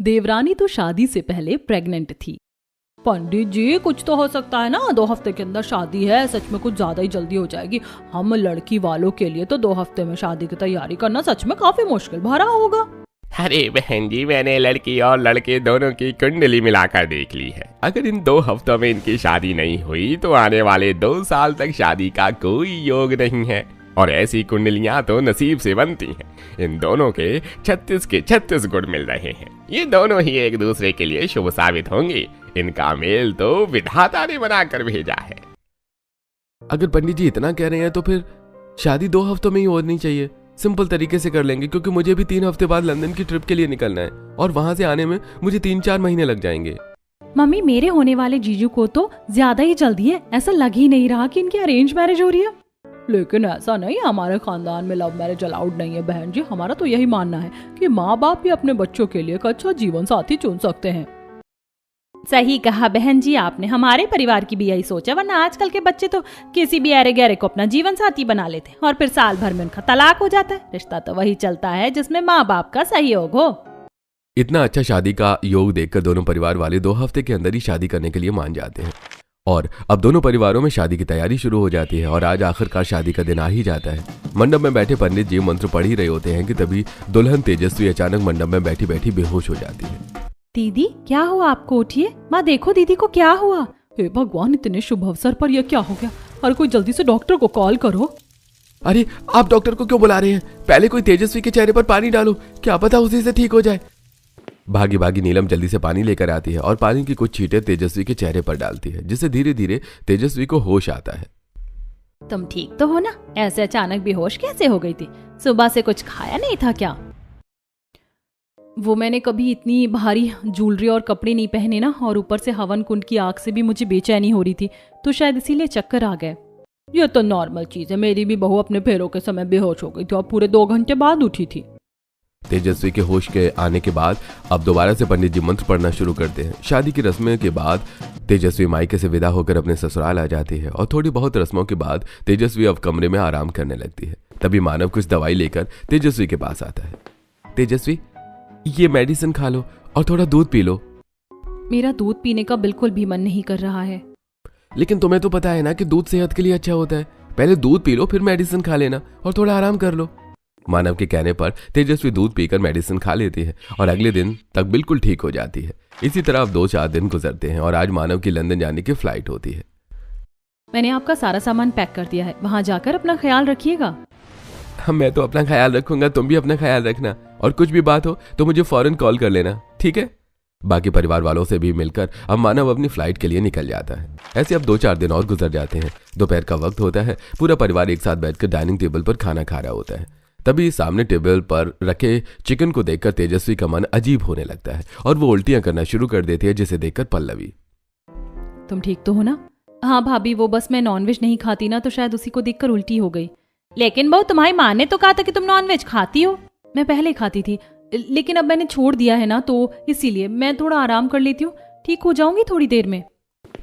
देवरानी तो शादी से पहले प्रेग्नेंट थी। पंडित जी, कुछ तो हो सकता है ना, 2 हफ्ते के अंदर शादी है, सच में कुछ ज्यादा ही जल्दी हो जाएगी। हम लड़की वालों के लिए तो 2 हफ्ते में शादी की तैयारी करना सच में काफी मुश्किल भरा होगा। अरे बहन जी, मैंने लड़की और लड़के दोनों की कुंडली मिलाकर देख ली है। अगर इन 2 हफ्तों में इनकी शादी नहीं हुई तो आने वाले 2 साल तक शादी का कोई योग नहीं है। और ऐसी कुंडलियां तो नसीब से बनती हैं। इन दोनों के 36 के 36 गुण मिल रहे हैं। ये दोनों ही एक दूसरे के लिए शुभ साबित होंगे। इनका मेल तो विधाता ने बनाकर भेजा है। अगर पंडित जी इतना कह रहे हैं तो फिर शादी 2 हफ्तों में ही होनी चाहिए। सिंपल तरीके से कर लेंगे, क्योंकि मुझे भी 3 हफ्ते बाद लंदन की ट्रिप के लिए निकलना है और वहां से आने में मुझे 3-4 महीने लग जाएंगे। मम्मी, मेरे होने वाले जीजू को तो ज्यादा ही जल्दी है। ऐसा लग ही नहीं रहा कि इनकी अरेंज मैरिज हो रही है। लेकिन ऐसा नहीं, हमारे खानदान में लव मैरिज अलाउड नहीं है बहन जी। हमारा तो यही मानना है कि माँ बाप भी अपने बच्चों के लिए एक अच्छा जीवन साथी चुन सकते हैं। सही कहा बहन जी आपने। हमारे परिवार की भी यही सोच है, वरना आजकल के बच्चे तो किसी भी अरे गहरे को अपना जीवन साथी बना लेते हैं और फिर साल भर में उनका तलाक हो जाता है। रिश्ता तो वही चलता है जिसमें माँ बाप का सहयोग हो। इतना अच्छा शादी का योग देखकर दोनों परिवार वाले 2 हफ्ते के अंदर ही शादी करने के लिए मान जाते हैं और अब दोनों परिवारों में शादी की तैयारी शुरू हो जाती है। और आज आखिरकार शादी का दिन आ ही जाता है। मंडप में बैठे पंडित जी मंत्र पढ़ ही रहे होते हैं कि तभी दुल्हन तेजस्वी अचानक मंडप में बैठी बैठी बेहोश हो जाती है। दीदी, क्या हुआ आपको? उठिए। माँ देखो दीदी को क्या हुआ। हे भगवान, इतने शुभ अवसर पर यह क्या हो गया? हर कोई जल्दी से डॉक्टर को कॉल करो। अरे आप डॉक्टर को क्यों बुला रहे हैं? पहले कोई तेजस्वी के चेहरे पर पानी डालो, क्या पता उसी से ठीक हो जाए। भागी भागी नीलम जल्दी से पानी लेकर आती है और पानी की कुछ छींटे तेजस्वी के चेहरे पर डालती है, जिससे धीरे धीरे तेजस्वी को होश आता है। तुम ठीक तो हो ना? ऐसे अचानक बेहोश कैसे हो गई थी? सुबह से कुछ खाया नहीं था क्या? वो मैंने कभी इतनी भारी ज्वेलरी और कपड़े नहीं पहने ना, और ऊपर से हवन कुंड की आग से भी मुझे बेचैनी हो रही थी, तो शायद इसीलिए चक्कर आ गए। ये तो नॉर्मल चीज है। मेरी भी बहू अपने फेरों के समय बेहोश हो गई थी और पूरे 2 घंटे बाद उठी थी। तेजस्वी के होश के आने के बाद अब दोबारा से पंडित जी मंत्र पढ़ना शुरू करते हैं। शादी की रस्में के बाद तेजस्वी मायके से विदा होकर अपने ससुराल आ जाती है और थोड़ी बहुत रस्मों के बाद तेजस्वी अब कमरे में आराम करने लगती है। तभी मानव कुछ दवाई लेकर तेजस्वी के पास आता है। तेजस्वी, ये मेडिसिन खा लो और थोड़ा दूध पी लो। मेरा दूध पीने का बिल्कुल भी मन नहीं कर रहा है। लेकिन तुम्हें तो पता है ना कि दूध सेहत के लिए अच्छा होता है। पहले दूध पी लो, फिर मेडिसिन खा लेना और थोड़ा आराम कर लो। मानव के कहने पर तेजस्वी दूध पीकर मेडिसिन खा लेती है और अगले दिन तक बिल्कुल ठीक हो जाती है। इसी तरह अब 2-4 दिन गुजरते हैं और आज मानव की लंदन जाने की फ्लाइट होती है। मैंने आपका सारा सामान पैक कर दिया है, वहां जाकर अपना ख्याल रखिएगा। मैं तो अपना ख्याल रखूंगा, तुम भी अपना ख्याल रखना और कुछ भी बात हो तो मुझे फौरन कॉल कर लेना, ठीक है? बाकी परिवार वालों से भी मिलकर अब मानव अपनी फ्लाइट के लिए निकल जाता है। ऐसे अब 2-4 दिन और गुजर जाते हैं। दोपहर का वक्त होता है। पूरा परिवार एक साथ बैठकर डाइनिंग टेबल पर खाना खा रहा होता है। तभी सामने टेबल पर रखे चिकन को देखकर तेजस्वी का मन अजीब होने लगता है और वो उल्टियां करना शुरू कर देती है, जिसे देखकर पल्लवी, तुम ठीक तो हो ना? हाँ भाभी, वो बस मैं नॉनवेज नहीं खाती ना, तो शायद उसी को देखकर उल्टी हो गई। लेकिन बहू, तुम्हारी माँ ने तो कहा था कि तुम नॉनवेज खाती हो। मैं पहले खाती थी, लेकिन अब मैंने छोड़ दिया है ना, तो इसीलिए मैं थोड़ा आराम कर लेती हूँ। ठीक हो जाऊंगी थोड़ी देर में।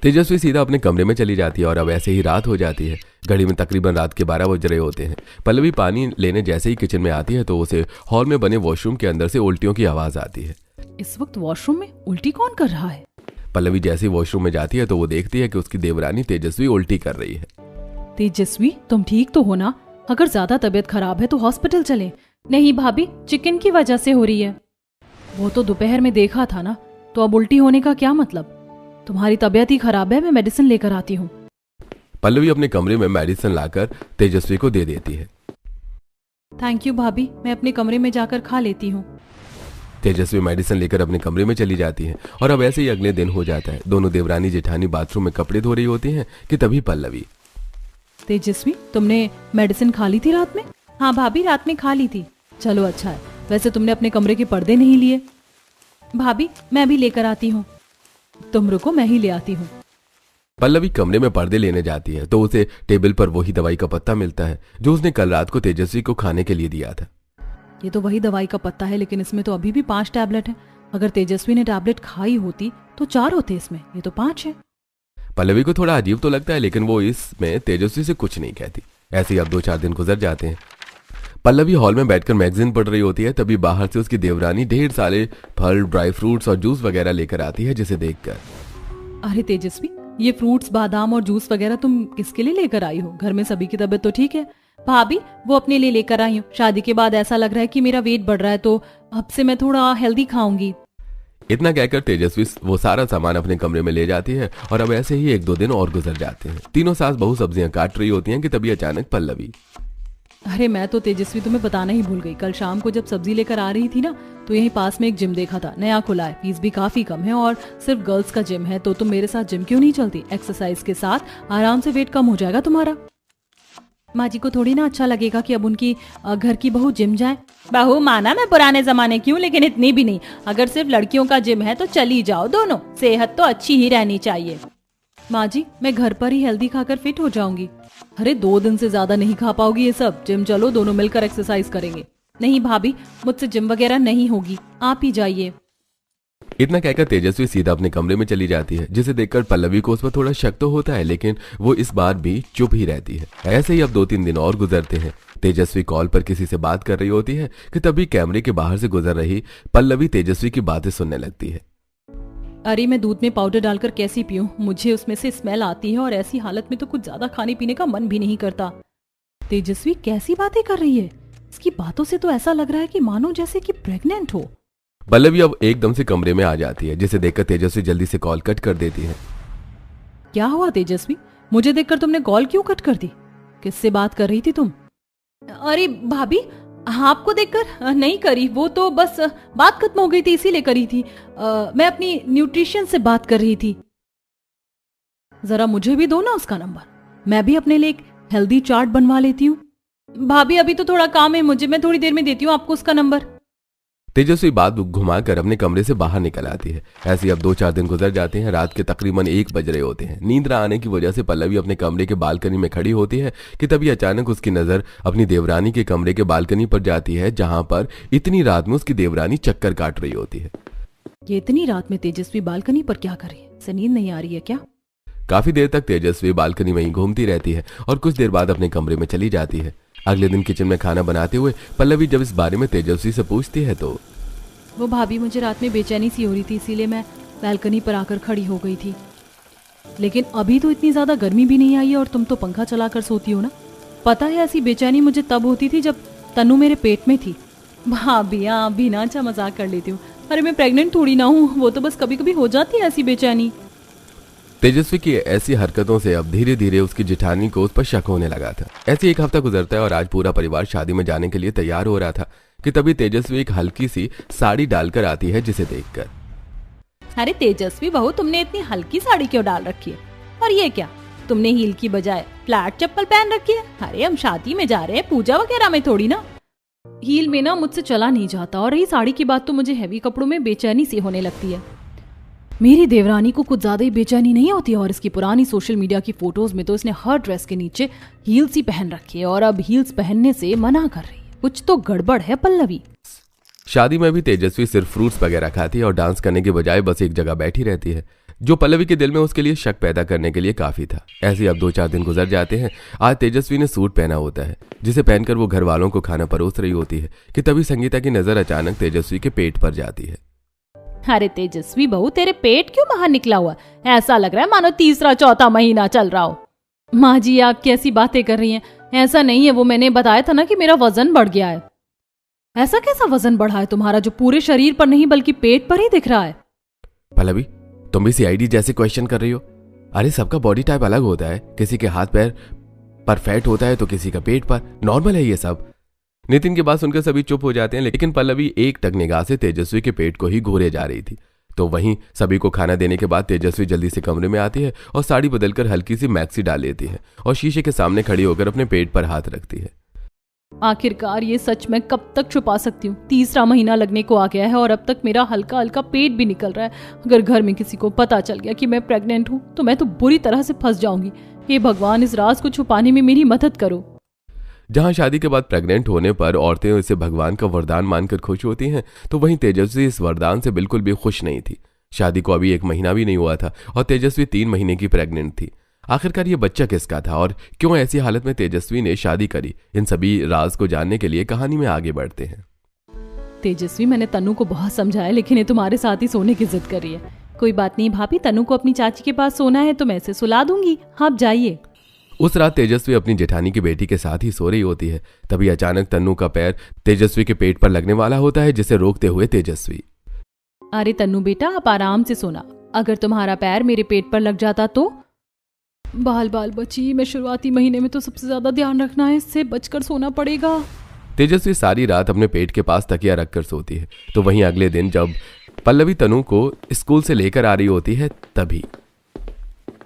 तेजस्वी सीधा अपने कमरे में चली जाती है और अब ऐसे ही रात हो जाती है। घड़ी में तकरीबन रात के 12 बज रहे होते हैं। पल्लवी पानी लेने जैसे ही किचन में आती है तो उसे हॉल में बने वॉशरूम के अंदर से उल्टियों की आवाज आती है। इस वक्त वॉशरूम में उल्टी कौन कर रहा है? पल्लवी जैसे ही वॉशरूम में जाती है तो वो देखती है कि उसकी देवरानी तेजस्वी उल्टी कर रही है। तेजस्वी, तुम ठीक तो हो ना? अगर ज्यादा तबीयत खराब है तो हॉस्पिटल चले। नहीं भाभी, चिकन की वजह से हो रही है। वो तो दोपहर में देखा था ना, तो अब उल्टी होने का क्या मतलब? तुम्हारी तबीयत ही खराब है, मैं मेडिसिन लेकर आती हूँ। पल्लवी अपने कमरे में मेडिसिन लाकर तेजस्वी को दे देती है। थैंक यू भाभी, मैं अपने कमरे में जाकर खा लेती हूँ। तेजस्वी मेडिसिन लेकर अपने कमरे में चली जाती है और अब ऐसे ही अगले दिन हो जाता है। दोनों देवरानी जेठानी बाथरूम में कपड़े धो रही होती हैं कि तभी पल्लवी, तेजस्वी, तुमने मेडिसिन खा ली थी रात में? हाँ भाभी, रात में खा ली थी। चलो अच्छा है। वैसे तुमने अपने कमरे के पर्दे नहीं लिए? भाभी, मैं भी लेकर आती हूँ। तुम रुको, मैं ही ले आती हूँ। पल्लवी कमरे में पर्दे लेने जाती है तो उसे टेबल पर वही दवाई का पत्ता मिलता है जो उसने कल रात को तेजस्वी को खाने के लिए दिया था। ये तो वही दवाई का पत्ता है, लेकिन इसमें तो अभी भी 5 टैबलेट है। अगर तेजस्वी ने टैबलेट खाई होती तो 4 होते इसमें, ये तो 5 है। पल्लवी को थोड़ा अजीब तो लगता है, लेकिन वो इसमें तेजस्वी से कुछ नहीं कहती। ऐसे ही अब 2-4 दिन गुजर जाते हैं। पल्लवी हॉल में बैठकर मैगजीन पढ़ रही होती है, तभी बाहर से उसकी देवरानी ढेर सारे फल, ड्राई फ्रूट्स और जूस वगैरह लेकर आती है, जिसे देखकर अरे तेजस्वी, ये फ्रूट्स, बादाम और जूस वगैरह तुम किसके लिए लेकर आई हो? घर में सभी की तबीयत तो ठीक है? भाभी, वो अपने लिए लेकर आई हूँ। शादी के बाद ऐसा लग रहा है कि मेरा वेट बढ़ रहा है, तो अब से मैं थोड़ा हेल्दी खाऊंगी। इतना कहकर तेजस्वी वो सारा सामान अपने कमरे में ले जाती है और अब ऐसे ही 1-2 दिन और गुजर जाते हैं। तीनों सास बहू सब्जियां काट रही होती हैं कि तभी अचानक पल्लवी, अरे मैं तो तेजस्वी तुम्हें बताना ही भूल गई। कल शाम को जब सब्जी लेकर आ रही थी ना, तो यहीं पास में एक जिम देखा था, नया खुला है, फीस भी काफी कम है और सिर्फ गर्ल्स का जिम है। तो तुम मेरे साथ जिम क्यों नहीं चलती? एक्सरसाइज के साथ आराम से वेट कम हो जाएगा तुम्हारा। माँ जी को थोड़ी ना अच्छा लगेगा कि अब उनकी घर की बहू जिम जाए। बहू माना मैं पुराने जमाने की हूँ, लेकिन इतनी भी नहीं। अगर सिर्फ लड़कियों का जिम है तो चली जाओ दोनों, सेहत तो अच्छी ही रहनी चाहिए। माँ जी, मैं घर पर ही हेल्दी खाकर फिट हो जाऊंगी। अरे 2 दिन से ज्यादा नहीं खा पाओगी ये सब। जिम चलो, दोनों मिलकर एक्सरसाइज करेंगे। नहीं भाभी, मुझसे जिम वगैरह नहीं होगी, आप ही जाइए। इतना कहकर तेजस्वी सीधा अपने कमरे में चली जाती है, जिसे देखकर पल्लवी को उस पर थोड़ा शक तो होता है, लेकिन वो इस बार भी चुप ही रहती है। ऐसे ही अब 2-3 दिन और गुजरते हैं। तेजस्वी कॉल पर किसी से बात कर रही होती है कि तभी कैमरे के बाहर से गुजर रही पल्लवी तेजस्वी की बातें सुनने लगती है। अरे मैं दूध में पाउडर डालकर कैसी पीऊं? मुझे उसमें से स्मेल आती है और ऐसी हालत में तो कुछ ज्यादा खाने पीने का मन भी नहीं करता। तेजस्वी कैसी बातें कर रही है? इसकी बातों से तो ऐसा लग रहा है कि मानो जैसे कि प्रेग्नेंट हो। पल्लवी अब एकदम से कमरे में आ जाती है, जिसे देखकर तेजस्वी जल्दी से कॉल कट कर देती है। क्या हुआ तेजस्वी? मुझे देखकर तुमने कॉल क्यों कट कर दी? किससे बात कर रही थी तुम? अरे भाभी, आपको देखकर नहीं करी, वो तो बस बात खत्म हो गई थी इसीलिए करी थी। मैं अपनी न्यूट्रिशन से बात कर रही थी। जरा मुझे भी दो ना उसका नंबर, मैं भी अपने लिए एक हेल्दी चार्ट बनवा लेती हूँ। भाभी अभी तो थोड़ा काम है मुझे, मैं थोड़ी देर में देती हूँ आपको उसका नंबर। तेजस्वी बात घुमाकर अपने कमरे से बाहर निकल आती है। ऐसे अब 2-4 दिन गुजर जाते हैं। रात के तकरीबन 1 बज रहे होते हैं। नींद न आने की वजह से पल्लवी अपने कमरे के बालकनी में खड़ी होती है कि तभी अचानक उसकी नजर अपनी देवरानी के कमरे के बालकनी पर जाती है, जहां पर इतनी रात में उसकी देवरानी चक्कर काट रही होती है। ये इतनी रात में तेजस्वी बालकनी पर क्या कर रही है? इसे नींद नहीं आ रही है क्या? काफी देर तक तेजस्वी बालकनी में ही घूमती रहती है और कुछ देर बाद अपने कमरे में चली जाती है। अगले दिन किचन में खाना बनाते हुए पल्लवी जब इस बारे में तेजस्वी से पूछती है तो वो भाभी, मुझे रात में बेचैनी सी हो रही थी, इसीलिए मैं बालकनी पर आकर खड़ी हो गई थी। लेकिन अभी तो इतनी ज्यादा गर्मी भी नहीं आई है और तुम तो पंखा चलाकर सोती हो ना। पता है ऐसी बेचैनी मुझे तब होती थी जब तनु मेरे पेट में थी। भाभी आप भी ना अच्छा मजाक कर लेती हूँ। अरे मैं प्रेग्नेंट थोड़ी ना हूँ, वो तो बस कभी कभी हो जाती है ऐसी बेचैनी। तेजस्वी की ऐसी हरकतों से अब धीरे धीरे उसकी जेठानी को उस पर शक होने लगा था। ऐसे 1 हफ्ता गुजरता है और आज पूरा परिवार शादी में जाने के लिए तैयार हो रहा था कि तभी तेजस्वी एक हल्की सी साड़ी डालकर आती है, जिसे देखकर अरे तेजस्वी बहू, तुमने इतनी हल्की साड़ी क्यों डाल रखी है? और ये क्या, तुमने हील की बजाय फ्लैट चप्पल पहन रखी है? अरे हम शादी में जा रहे हैं, पूजा वगैरह में थोड़ी ना। हील में ना मुझसे चला नहीं जाता, और रही साड़ी की बात तो मुझे हैवी कपड़ों में बेचैनी सी होने लगती है। मेरी देवरानी को कुछ ज्यादा ही बेचैनी नहीं होती, और इसकी पुरानी सोशल मीडिया की फोटोज में तो इसने हर ड्रेस के नीचे हील्स ही पहन रखी है और अब हील्स पहनने से मना कर रही है। कुछ तो गड़बड़ है पल्लवी। शादी में भी तेजस्वी सिर्फ फ्रूट्स वगैरह खाती है और डांस करने के बजाय बस एक जगह बैठी रहती है, जो पल्लवी के दिल में उसके लिए शक पैदा करने के लिए काफी था। ऐसे अब 2-4 दिन गुजर जाते हैं। आज तेजस्वी ने सूट पहना होता है, जिसे पहनकर वो घर वालों को खाना परोस रही होती है कि तभी संगीता की नजर अचानक तेजस्वी के पेट पर जाती है। अरे तेजस्वी बहू, तेरे पेट क्यों बाहर निकला हुआ? ऐसा लग रहा है मानो 3रा-4था महीना चल रहा हो। माँ जी आप कैसी बातें कर रही हैं? ऐसा नहीं है, वो मैंने बताया था ना कि मेरा वजन बढ़ गया है। ऐसा कैसा वजन बढ़ा है तुम्हारा जो पूरे शरीर पर नहीं बल्कि पेट पर ही दिख रहा है? पल्लवी, तुम भी सीआईडी जैसे क्वेश्चन कर रही हो। अरे सबका बॉडी टाइप अलग होता है, किसी के हाथ पैर पर फैट होता है तो किसी का पेट पर। नॉर्मल है ये सब। नितिन की बात सुनकर सभी चुप हो जाते हैं, लेकिन पल्लवी एक टक निगाह से तेजस्वी के पेट को ही घूरे जा रही थी। तो वहीं सभी को खाना देने के बाद तेजस्वी जल्दी से कमरे में आती है और साड़ी बदलकर हल्की सी मैक्सी डाल लेती है और शीशे के सामने खड़ी होकर अपने पेट पर हाथ रखती है। आखिरकार ये सच मैं कब तक छुपा सकती हूँ? 3रा महीना लगने को आ गया है और अब तक मेरा हल्का हल्का पेट भी निकल रहा है। अगर घर में किसी को पता चल गया कि मैं प्रेग्नेंट हूँ तो मैं तो बुरी तरह से फंस जाऊंगी। हे भगवान, इस राज को छुपाने में मेरी मदद करो। जहां शादी के बाद प्रेग्नेंट होने पर औरतें इसे भगवान का वरदान मानकर खुश होती हैं, तो वहीं तेजस्वी इस वरदान से बिल्कुल भी खुश नहीं थी। शादी को अभी 1 महीना भी नहीं हुआ था और तेजस्वी 3 महीने की प्रेग्नेंट थी। आखिरकार ये बच्चा किसका था और क्यों ऐसी हालत में तेजस्वी ने शादी करी, इन सभी राज को जानने के लिए कहानी में आगे बढ़ते हैं। तेजस्वी, मैंने तनु को बहुत समझाया लेकिन ये तुम्हारे साथ ही सोने की जिद कर रही है। कोई बात नहीं भाभी, तनु को अपनी चाची के पास सोना है तो मैं इसे सुला दूंगी, आप जाइए। उस रात तेजस्वी अपनी जेठानी की बेटी के साथ ही सो रही होती है। तभी अचानक तन्नू का पैर तेजस्वी के पेट पर लगने वाला होता है, जिसे रोकते हुए तेजस्वी, अरे तन्नू बेटा, आप आराम से सोना, अगर तुम्हारा पैर मेरे पेट पर लग जाता तो। बाल बाल बची, मैं शुरुआती महीने में तो सबसे ज्यादा ध्यान रखना है, इससे बचकर सोना पड़ेगा। तेजस्वी सारी रात अपने पेट के पास तकिया रखकर सोती है। तो वहीं अगले दिन जब पल्लवी तनु को स्कूल से लेकर आ रही होती है, तभी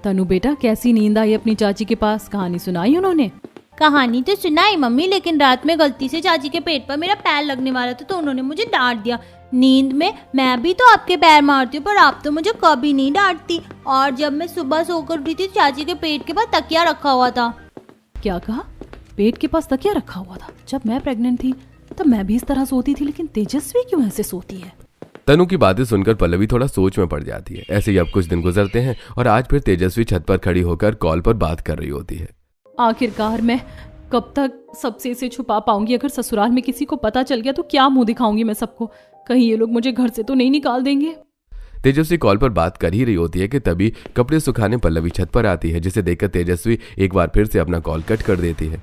तनु बेटा, कैसी नींद आई अपनी चाची के पास, कहानी सुनाई उन्होंने? कहानी तो सुनाई मम्मी, लेकिन रात में गलती से चाची के पेट पर मेरा पैर लगने वाला था तो उन्होंने मुझे डांट दिया। नींद में मैं भी तो आपके पैर मारती हूँ पर आप तो मुझे कभी नहीं डांटती। और जब मैं सुबह सोकर उठी थी चाची के पेट के पास तकिया रखा हुआ था। क्या कहा? पेट के पास तकिया रखा हुआ था? जब मैं प्रेग्नेंट थी तब मैं भी इस तरह सोती थी, लेकिन तेजस्वी क्यों ऐसे सोती है? तनु की बातें सुनकर पल्लवी थोड़ा सोच में पड़ जाती है। ऐसे ही अब कुछ दिन गुजरते हैं और आज फिर तेजस्वी छत पर खड़ी होकर कॉल पर बात कर रही होती है। आखिरकार मैं कब तक सबसे इसे छुपा पाऊंगी? अगर ससुराल में किसी को पता चल गया तो क्या मुंह दिखाऊंगी मैं सबको? कहीं ये लोग मुझे घर से तो नहीं निकाल देंगे। तेजस्वी कॉल पर बात कर ही रही होती है कि तभी कपड़े सुखाने पल्लवी छत पर आती है, जिसे देखकर तेजस्वी एक बार फिर से अपना कॉल कट कर देती है।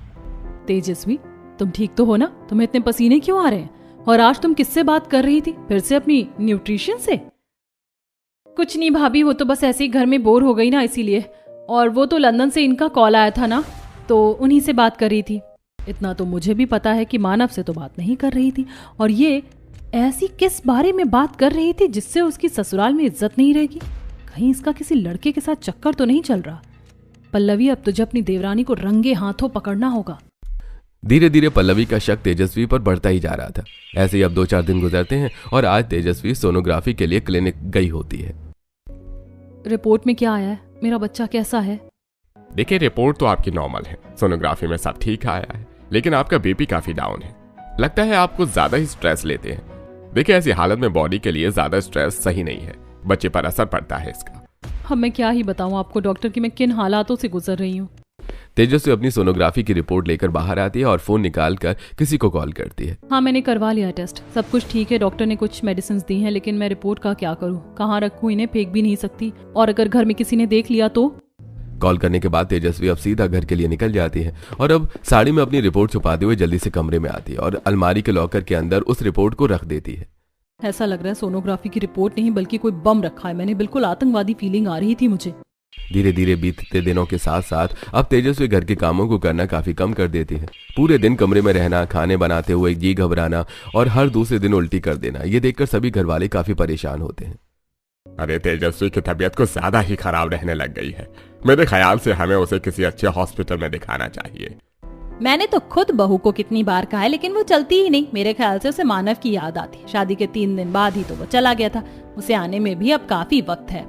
तेजस्वी, तुम ठीक तो हो ना? तुम्हें इतने पसीने क्यों आ रहे हैं? और आज तुम किससे बात कर रही थी? फिर से अपनी न्यूट्रिशन से? कुछ नहीं भाभी, वो तो बस ऐसे ही घर में बोर हो गई ना, इसीलिए। और वो तो लंदन से इनका कॉल आया था ना, तो उन्हीं से बात कर रही थी। इतना तो मुझे भी पता है कि मानव से तो बात नहीं कर रही थी। और ये ऐसी किस बारे में बात कर रही थी जिससे उसकी ससुराल में इज्जत नहीं रहेगी? कहीं इसका किसी लड़के के साथ चक्कर तो नहीं चल रहा? पल्लवी, अब तुझे अपनी देवरानी को रंगे हाथों पकड़ना होगा। धीरे धीरे पल्लवी का शक तेजस्वी पर बढ़ता ही जा रहा था। ऐसे ही अब 2-4 दिन गुजरते हैं और आज तेजस्वी सोनोग्राफी के लिए क्लिनिक गई होती है। रिपोर्ट में क्या आया है? मेरा बच्चा कैसा है? देखिए, रिपोर्ट तो आपकी नॉर्मल है, सोनोग्राफी में सब ठीक आया है, लेकिन आपका बीपी काफी डाउन है। लगता है आप कुछ ज्यादा ही स्ट्रेस लेते हैं। देखिए, ऐसी हालत में बॉडी के लिए ज्यादा स्ट्रेस सही नहीं है, बच्चे पर असर पड़ता है इसका। अब मैं क्या ही बताऊं आपको डॉक्टर कि मैं किन हालातों से गुजर रही हूँ। तेजस्वी अपनी सोनोग्राफी की रिपोर्ट लेकर बाहर आती है और फोन निकालकर किसी को कॉल करती है। हाँ, मैंने करवा लिया टेस्ट, सब कुछ ठीक है। डॉक्टर ने कुछ मेडिसिन दी हैं, लेकिन मैं रिपोर्ट का क्या करूँ? कहाँ रखूँ? इन्हें फेंक भी नहीं सकती, और अगर घर में किसी ने देख लिया तो? कॉल करने के बाद तेजस्वी अब सीधा घर के लिए निकल जाती है और अब साड़ी में अपनी रिपोर्ट छुपाते हुए जल्दी से कमरे में आती है और अलमारी के लॉकर के अंदर उस रिपोर्ट को रख देती है। ऐसा लग रहा है सोनोग्राफी की रिपोर्ट नहीं बल्कि कोई बम रखा है मैंने। बिल्कुल आतंकवादी फीलिंग आ रही थी मुझे। धीरे धीरे बीतते दिनों के साथ साथ अब तेजस्वी घर के कामों को करना काफी कम कर देती है। पूरे दिन कमरे में रहना, खाने बनाते हुए जी घबराना और हर दूसरे दिन उल्टी कर देना, ये देखकर सभी घर वाले काफी परेशान होते हैं। अरे, तेजस्वी की तबीयत कुछ ज्यादा ही खराब रहने लग गई है। मेरे ख्याल से हमें उसे किसी अच्छे हॉस्पिटल में दिखाना चाहिए। मैंने तो खुद बहू को कितनी बार कहा है, लेकिन वो चलती ही नहीं। मेरे ख्याल से उसे मानव की याद आती है। शादी के 3 दिन बाद ही तो वो चला गया था, उसे आने में भी अब काफी वक्त है।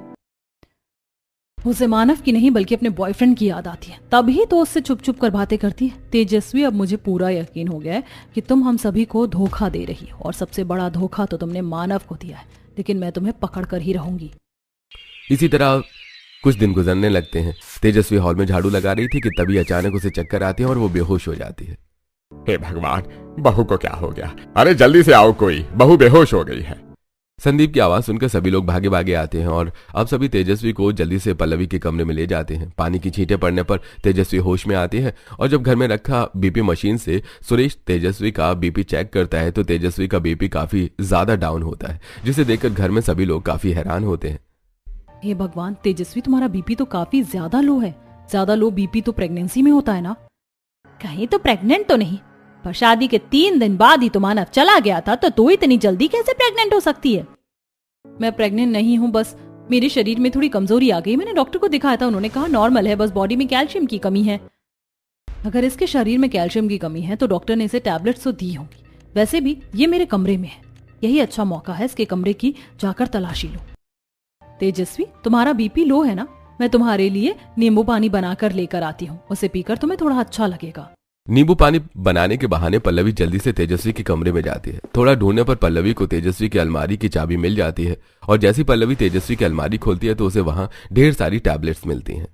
उसे मानव की नहीं बल्कि अपने बॉयफ्रेंड की याद आती है, तभी तो उससे छुप छुप कर बातें करती है। तेजस्वी, अब मुझे पूरा यकीन हो गया है कि तुम हम सभी को धोखा दे रही हो, और सबसे बड़ा धोखा तो तुमने मानव को दिया है, लेकिन मैं तुम्हें पकड़ कर ही रहूंगी। इसी तरह कुछ दिन गुजरने लगते हैं। तेजस्वी हॉल में झाड़ू लगा रही थी कि तभी अचानक उसे चक्कर आती है और वो बेहोश हो जाती है। हे भगवान, बहू को क्या हो गया? अरे जल्दी से आओ, कोई, बहू बेहोश हो गई है। संदीप की आवाज सुनकर सभी लोग भागे भागे आते हैं और अब सभी तेजस्वी को जल्दी से पल्लवी के कमरे में ले जाते हैं। पानी की छींटे पड़ने पर तेजस्वी होश में आती है और जब घर में रखा बीपी मशीन से सुरेश तेजस्वी का बीपी चेक करता है तो तेजस्वी का बीपी काफी ज्यादा डाउन होता है, जिसे देखकर घर में सभी लोग काफी हैरान होते हैं। हे भगवान, तेजस्वी तुम्हारा बीपी तो काफी ज्यादा लो है। ज्यादा लो बीपी तो प्रेगनेंसी में होता है ना? कहीं तो प्रेग्नेंट तो नहीं, पर शादी के 3 दिन बाद ही तो मानव चला गया था, तो तू इतनी जल्दी कैसे प्रेग्नेंट हो सकती है? मैं प्रेग्नेंट नहीं हूँ, बस मेरे शरीर में थोड़ी कमजोरी आ गई। मैंने डॉक्टर को दिखाया था, उन्होंने कहा नॉर्मल है, बस बॉडी में कैल्शियम की कमी है। अगर इसके शरीर में कैल्शियम की कमी है तो डॉक्टर ने इसे टैबलेट्स तो दी होंगी। वैसे भी ये मेरे कमरे में है, यही अच्छा मौका है इसके कमरे की जाकर तलाशी लो। तेजस्वी, तुम्हारा बीपी लो है ना? मैं तुम्हारे लिए नींबू पानी बनाकर लेकर आती हूँ, उसे पीकर तुम्हें थोड़ा अच्छा लगेगा। नींबू पानी बनाने के बहाने पल्लवी जल्दी से तेजस्वी के कमरे में जाती है। थोड़ा ढूंढने पर पल्लवी को तेजस्वी की अलमारी की चाबी मिल जाती है और जैसी पल्लवी तेजस्वी की अलमारी खोलती है तो उसे वहां ढेर सारी टैबलेट्स मिलती हैं।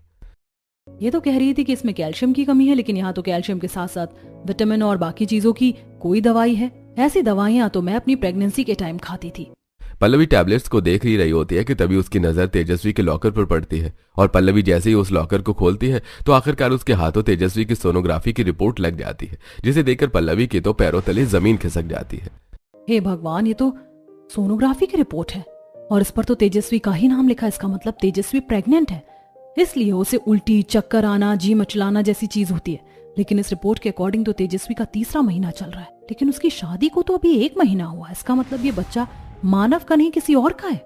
ये तो कह रही थी कि इसमें कैल्शियम की कमी है, लेकिन यहाँ तो कैल्शियम के साथ साथ विटामिन और बाकी चीजों की कोई दवाई है। ऐसी दवाइयाँ तो मैं अपनी प्रेगनेंसी के टाइम खाती थी। पल्लवी टैबलेट्स को देख ही रही होती है कि तभी उसकी नजर तेजस्वी के लॉकर पर पड़ती है और पल्लवी जैसे ही उस लॉकर को खोलती है तो आखिरकार उसके हाथों तेजस्वी की सोनोग्राफी की रिपोर्ट लग जाती है, जिसे देखकर पल्लवी की तो पैरों तले जमीन खिसक जाती है। हे भगवान, ये तो सोनोग्राफी की रिपोर्ट है और इस पर तो तेजस्वी का ही नाम लिखा है। इसका मतलब तेजस्वी प्रेग्नेंट है, इसलिए उसे उल्टी, चक्कर आना, जी मचलाना जैसी चीज होती है। लेकिन इस रिपोर्ट के अकॉर्डिंग तो तेजस्वी का 3रा महीना चल रहा है, लेकिन उसकी शादी को तो अभी 1 महीना हुआ। इसका मतलब ये बच्चा मानव का नहीं किसी और का है।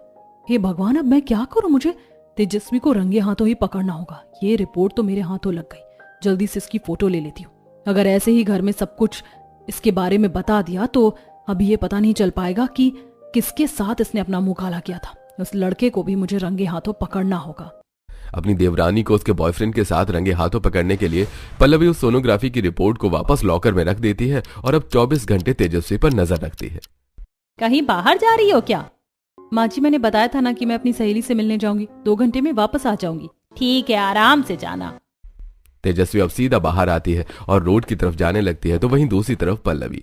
हे भगवान, अब मैं क्या करूं? मुझे तेजस्वी को रंगे हाथों ही पकड़ना होगा। ये रिपोर्ट तो मेरे हाथों लग गई, जल्दी से इसकी फोटो ले लेती हूँ। अगर ऐसे ही घर में सब कुछ इसके बारे में बता दिया तो अभी ये पता नहीं चल पाएगा कि किसके साथ इसने अपना मुंह काला किया था। उस लड़के को भी मुझे रंगे हाथों पकड़ना होगा। अपनी देवरानी को उसके बॉयफ्रेंड के साथ रंगे हाथों पकड़ने के लिए पल्लवी उस सोनोग्राफी की रिपोर्ट को वापस लॉकर में रख देती है और अब 24 घंटे तेजस्वी पर नजर रखती है। कहीं बाहर जा रही हो क्या? माँ जी, मैंने बताया था ना कि मैं अपनी सहेली से मिलने जाऊंगी, 2 घंटे में वापस आ जाऊंगी। ठीक है, आराम से जाना। तेजस्वी अब सीधा बाहर आती है और रोड की तरफ जाने लगती है तो वहीं दूसरी तरफ पल्लवी।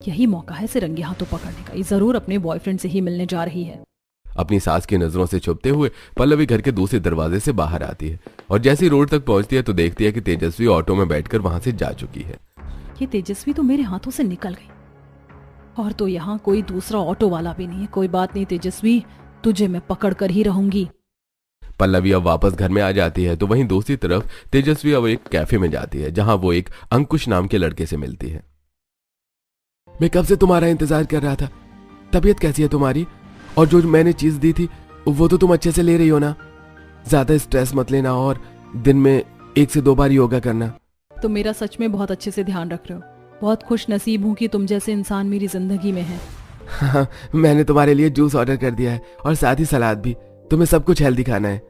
यही मौका है इसे रंगे हाथों पकड़ने का। ये जरूर अपने बॉयफ्रेंड से ही मिलने जा रही है। अपनी सास की नजरों से छुपते हुए पल्लवी घर के दूसरे दरवाजे से बाहर आती है और जैसे ही रोड तक पहुंचती है तो देखती है कि तेजस्वी ऑटो में बैठकर वहां से जा चुकी है। ये तेजस्वी तो मेरे हाथों से निकल गई और तो यहाँ कोई दूसरा ऑटो वाला भी नहीं है। कोई बात नहीं तेजस्वी, तुझे मैं पकड़ कर ही रहूंगी। पल्लवी अब वापस घर में आ जाती है तो वहीं दूसरी तरफ तेजस्वी अब एक कैफे में जाती है जहां वो एक अंकुश नाम के लड़के से मिलती है। मैं कब से तुम्हारा इंतजार कर रहा था। तबीयत कैसी है तुम्हारी? और जो मैंने चीज दी थी वो तो तुम अच्छे से ले रही हो ना? ज्यादा स्ट्रेस मत लेना और दिन में 1 से 2 बार योगा करना। तुम मेरा सच में बहुत अच्छे से ध्यान रख रहे हो। बहुत खुश नसीब हूँ कि तुम जैसे इंसान मेरी जिंदगी में है। हाँ, मैंने तुम्हारे लिए जूस ऑर्डर कर दिया है और साथ ही सलाद भी। तुम्हें सब कुछ हेल्दी खाना है।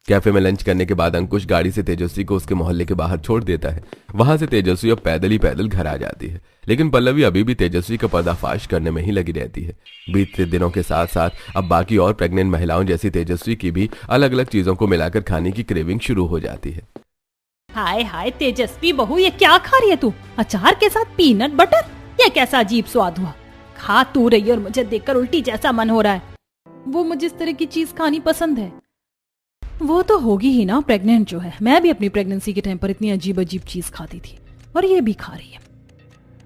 कैफे में लंच करने के बाद अंकुश गाड़ी से तेजस्वी को उसके मोहल्ले के बाहर छोड़ देता है। वहां से तेजस्वी अब पैदल ही पैदल घर आ जाती है, लेकिन पल्लवी अभी भी तेजस्वी का पर्दाफाश करने में ही लगी रहती है। बीतते दिनों के साथ साथ अब बाकी और प्रेग्नेंट महिलाओं जैसी तेजस्वी की भी अलग अलग चीजों को मिलाकर खाने की क्रेविंग शुरू हो जाती है। हाय हाय तेजस्वी बहू, ये क्या खा रही है तू? अचार के साथ पीनट बटर? ये कैसा अजीब स्वाद हुआ। खा तू रही और मुझे देखकर उल्टी जैसा मन हो रहा है। वो मुझे इस तरह की चीज खानी पसंद है। वो तो होगी ही ना, प्रेग्नेंट जो है। मैं भी अपनी प्रेगनेंसी के टाइम पर इतनी अजीब अजीब चीज खाती थी और ये भी खा रही है।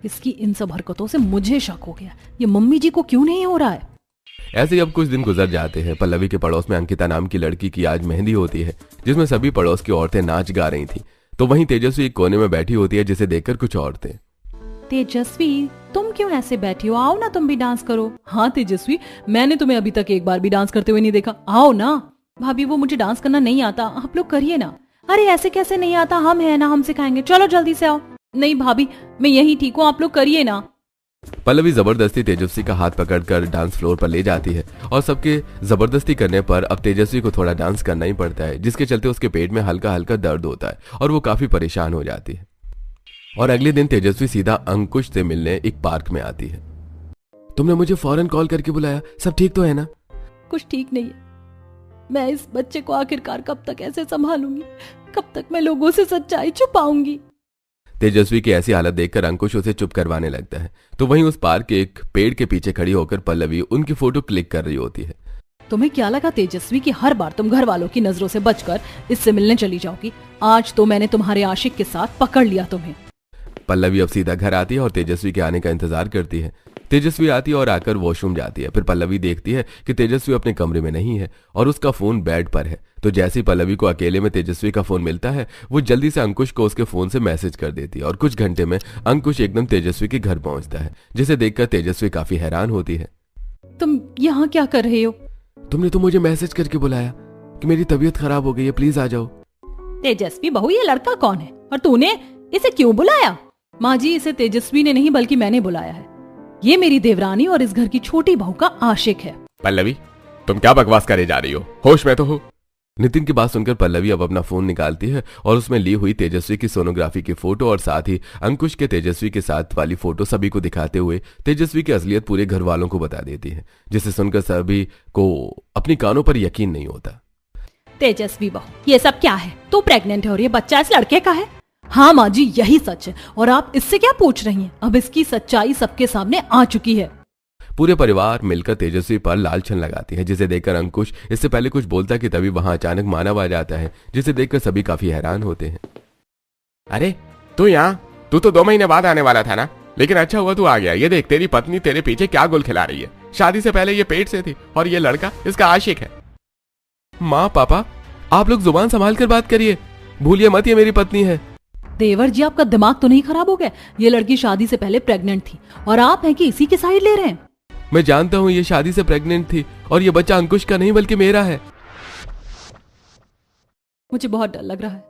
इसकी इन सब हरकतों से मुझे शक हो गया, ये मम्मी जी को क्यों नहीं हो रहा है। ऐसे ही अब कुछ दिन गुजर जाते हैं। पल्लवी के पड़ोस में अंकिता नाम की लड़की की आज मेहंदी होती है, जिसमें सभी पड़ोस की औरतें नाच गा रही थी। तो वहीं तेजस्वी एक कोने में बैठी होती है, जिसे देखकर कुछ औरतें, तेजस्वी तुम क्यों ऐसे बैठी हो? आओ ना तुम भी डांस करो। हाँ तेजस्वी, मैंने तुम्हें अभी तक एक बार भी डांस करते हुए नहीं देखा। आओ ना। भाभी, वो मुझे डांस करना नहीं आता, आप लोग करिए ना। अरे ऐसे कैसे नहीं आता, हम है ना, हम सिखाएंगे। चलो जल्दी से आओ। नहीं भाभी, मैं यही ठीक हूँ, आप लोग करिए ना। पल्लवी जबरदस्ती तेजस्वी का हाथ पकड़कर डांस फ्लोर पर ले जाती है और सबके जबरदस्ती करने पर अब तेजस्वी को थोड़ा डांस करना ही पड़ता है, जिसके चलते उसके पेट में हल्का हल्का दर्द होता है और वो काफी परेशान हो जाती है। और अगले दिन तेजस्वी सीधा अंकुश से मिलने एक पार्क में आती है। तुमने मुझे फौरन कॉल करके बुलाया, सब ठीक तो है ना? कुछ ठीक नहीं है। मैं इस बच्चे को आखिरकार कब तक ऐसे संभालूंगी? कब तक मैं लोगों से सच्चाई छुपाऊंगी? तेजस्वी की ऐसी हालत देखकर अंकुश उसे चुप करवाने लगता है। तो वहीं उस पार्क के एक पेड़ के पीछे खड़ी होकर पल्लवी उनकी फोटो क्लिक कर रही होती है। तुम्हें क्या लगा तेजस्वी कि हर बार तुम घर वालों की नजरों से बचकर इससे मिलने चली जाओगी? आज तो मैंने तुम्हारे आशिक के साथ पकड़ लिया तुम्हें। पल्लवी अब सीधा घर आती है और तेजस्वी के आने का इंतजार करती है। तेजस्वी आती है और आकर वॉशरूम जाती है। फिर पल्लवी देखती है कि तेजस्वी अपने कमरे में नहीं है और उसका फोन बेड पर है। तो जैसे ही पल्लवी को अकेले में तेजस्वी का फोन मिलता है, वो जल्दी से अंकुश को उसके फोन से मैसेज कर देती है और कुछ घंटे में अंकुश एकदम तेजस्वी के घर पहुंचता है, जिसे देखकर तेजस्वी काफी हैरान होती है। तुम यहाँ क्या कर रहे हो? तुमने तो मुझे मैसेज करके बुलाया कि मेरी तबीयत खराब हो गई है, प्लीज आ जाओ। तेजस्वी बहू, ये लड़का कौन है और तूने इसे क्यों बुलाया? माँ जी, इसे तेजस्वी ने नहीं बल्कि मैंने बुलाया है। ये मेरी देवरानी और इस घर की छोटी बहू का आशिक है। पल्लवी, तुम क्या बकवास करे जा रही हो? होश में तो हो? नितिन की बात सुनकर पल्लवी अब अपना फोन निकालती है और उसमें ली हुई तेजस्वी की सोनोग्राफी की फोटो और साथ ही अंकुश के तेजस्वी के साथ वाली फोटो सभी को दिखाते हुए तेजस्वी की असलियत पूरे घर वालों को बता देती है, जिसे सुनकर सभी को अपनी कानों पर यकीन नहीं होता। तेजस्वी बहू, ये सब क्या है? तू प्रेग्नेंट है और ये बच्चा इस लड़के का है? हाँ माँ जी, यही सच है और आप इससे क्या पूछ रही हैं? अब इसकी सच्चाई सबके सामने आ चुकी है। पूरे परिवार मिलकर तेजस्वी पर लालछन लगाती है, जिसे देखकर अंकुश इससे पहले कुछ बोलता कि तभी वहां अचानक मानव आ जाता है, जिसे देखकर सभी काफी हैरान होते हैं। अरे तू यहाँ, तू तो 2 महीने बाद आने वाला था ना, लेकिन अच्छा हुआ तू आ गया। ये देख, तेरी पत्नी तेरे पीछे क्या गुल खिला रही है। शादी से पहले ये पेट से थी और ये लड़का इसका आशिक है। माँ पापा, आप लोग जुबान संभाल कर बात करिए, भूलिए मत ये मेरी पत्नी है। देवर जी, आपका दिमाग तो नहीं खराब हो गया? ये लड़की शादी से पहले प्रेग्नेंट थी और आप हैं कि इसी की साइड ले रहे हैं? मैं जानता हूँ ये शादी से प्रेग्नेंट थी और ये बच्चा अंकुश का नहीं बल्कि मेरा है। मुझे बहुत डर लग रहा है।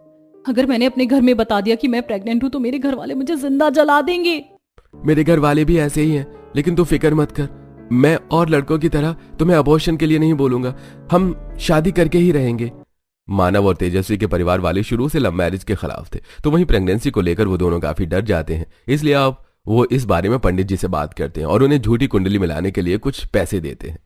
अगर मैंने अपने घर में बता दिया कि मैं प्रेग्नेंट हूँ तो मेरे घर वाले मुझे जिंदा जला देंगे। मेरे घर वाले भी ऐसे ही हैं, लेकिन तू फिक्र मत कर, मैं और लड़कों की तरह तुम्हें अबॉर्शन के लिए नहीं बोलूंगा, हम शादी करके ही रहेंगे। मानव और तेजस्वी के परिवार वाले शुरू से लव मैरिज के खिलाफ थे, तो वहीं प्रेगनेंसी को लेकर वो दोनों काफी डर जाते हैं। इसलिए अब वो इस बारे में पंडित जी से बात करते हैं और उन्हें झूठी कुंडली मिलाने के लिए कुछ पैसे देते हैं।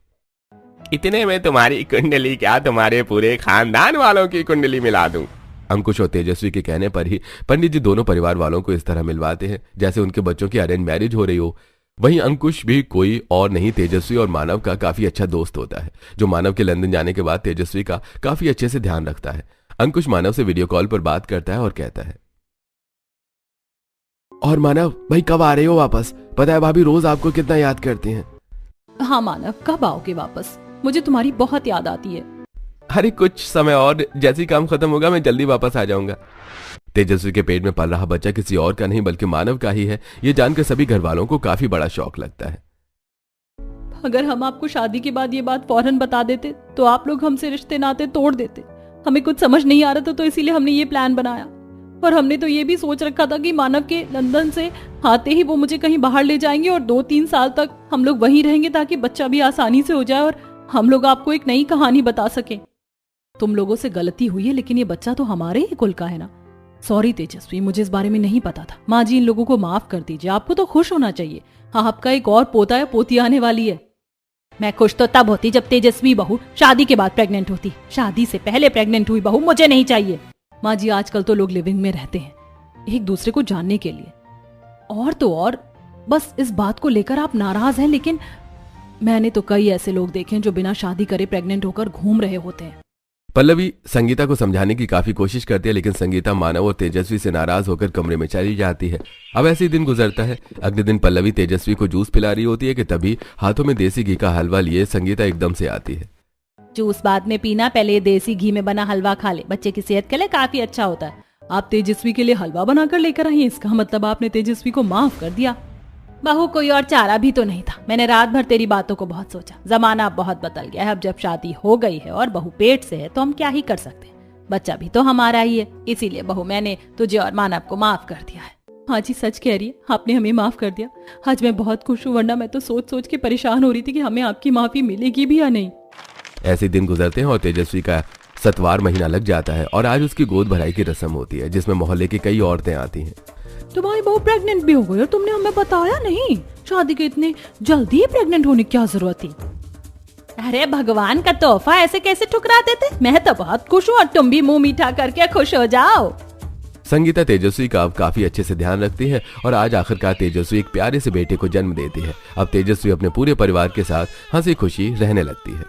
इतने में तुम्हारी कुंडली क्या, तुम्हारे पूरे खानदान वालों की कुंडली मिला दूं। अंकुश और तेजस्वी के कहने पर ही पंडित जी दोनों परिवार वालों को इस तरह मिलवाते हैं जैसे उनके बच्चों की अरेंज मैरिज हो रही हो। वहीं अंकुश भी कोई और नहीं, तेजस्वी और मानव का काफी अच्छा दोस्त होता है, जो मानव के लंदन जाने के बाद तेजस्वी का काफी अच्छे से ध्यान रखता है। अंकुश मानव से वीडियो कॉल पर बात करता है और कहता है, और मानव भाई कब आ रहे हो वापस? पता है भाभी रोज आपको कितना याद करती हैं। हाँ मानव, कब आओगे वापस? मुझे तुम्हारी बहुत याद आती है। अरे कुछ समय और, जैसे ही काम खत्म होगा मैं जल्दी वापस आ जाऊंगा। तेजस्वी के पेट में पल रहा बच्चा किसी और का नहीं बल्कि मानव का ही है। ये जानकर सभी घर वालों को काफी बड़ा शौक लगता है। अगर हम आपको शादी के बाद ये बात फौरन बता देते तो आप लोग हमसे रिश्ते नाते तोड़ देते। हमें कुछ समझ नहीं आ रहा था तो इसीलिए हमने ये प्लान बनाया। और हमने तो ये भी सोच रखा था कि मानव के लंदन से आते ही वो मुझे कहीं बाहर ले जाएंगे और 2-3 साल तक हम लोग वहीं रहेंगे ताकि बच्चा भी आसानी से हो जाए और हम लोग आपको एक नई कहानी बता सके। तुम लोगों से गलती हुई है, लेकिन ये बच्चा तो हमारे ही कुल का है ना। सॉरी तेजस्वी, मुझे इस बारे में नहीं पता था। माँ जी, इन लोगों को माफ कर दीजिए। आपको तो खुश होना चाहिए, हाँ आपका एक और पोता या पोती आने वाली है। मैं खुश तो तब होती जब तेजस्वी बहू शादी के बाद प्रेग्नेंट होती। शादी से पहले प्रेग्नेंट हुई बहू मुझे नहीं चाहिए। माँ जी, आजकल तो लोग लिविंग में रहते हैं एक दूसरे को जानने के लिए। और तो और बस इस बात को लेकर आप नाराज हैं, लेकिन मैंने तो कई ऐसे लोग देखे हैं जो बिना शादी करे प्रेग्नेंट होकर घूम रहे होते हैं। पल्लवी संगीता को समझाने की काफी कोशिश करती है, लेकिन संगीता मानव और तेजस्वी से नाराज होकर कमरे में चली जाती है। अब ऐसे ही दिन गुजरता है। अगले दिन पल्लवी तेजस्वी को जूस पिला रही होती है कि तभी हाथों में देसी घी का हलवा लिए संगीता एकदम से आती है। जूस बाद में पीना, पहले देसी घी में बना हलवा खा ले, बच्चे की सेहत के लिए काफी अच्छा होता है। आप तेजस्वी के लिए हलवा बनाकर लेकर आई हैं, इसका मतलब आपने तेजस्वी को माफ कर दिया। बहू कोई और चारा भी तो नहीं था। मैंने रात भर तेरी बातों को बहुत सोचा। जमाना अब बहुत बदल गया है। अब जब शादी हो गई है और बहू पेट से है तो हम क्या ही कर सकते हैं। बच्चा भी तो हमारा ही है, इसीलिए बहू मैंने तुझे और मानव को माफ कर दिया है। हाँ जी, सच कह रही है, आपने हमें माफ कर दिया। आज मैं बहुत खुश हूँ, वरना मैं तो सोच सोच के परेशान हो रही थी कि हमें आपकी माफी मिलेगी भी या नहीं। ऐसे दिन गुजरते हैं और तेजस्वी का 7वां महीना लग जाता है और आज उसकी गोद भराई की रस्म होती है, जिसमें मोहल्ले की कई औरतें आती हैं। तुम्हारी बहू प्रेग्नेंट भी हो गई और तुमने हमें बताया नहीं। शादी के इतने जल्दी ही प्रेग्नेंट होने की क्या जरूरत थी? अरे भगवान का तोहफा ऐसे कैसे ठुकरा देते। मैं तो बहुत खुश हूँ और तुम भी मुंह मीठा करके खुश हो जाओ। संगीता तेजस्वी का अब काफी अच्छे से ध्यान रखती है और आज आखिरकार तेजस्वी एक प्यारे से बेटे को जन्म देती है। अब तेजस्वी अपने पूरे परिवार के साथ हंसी खुशी रहने लगती है।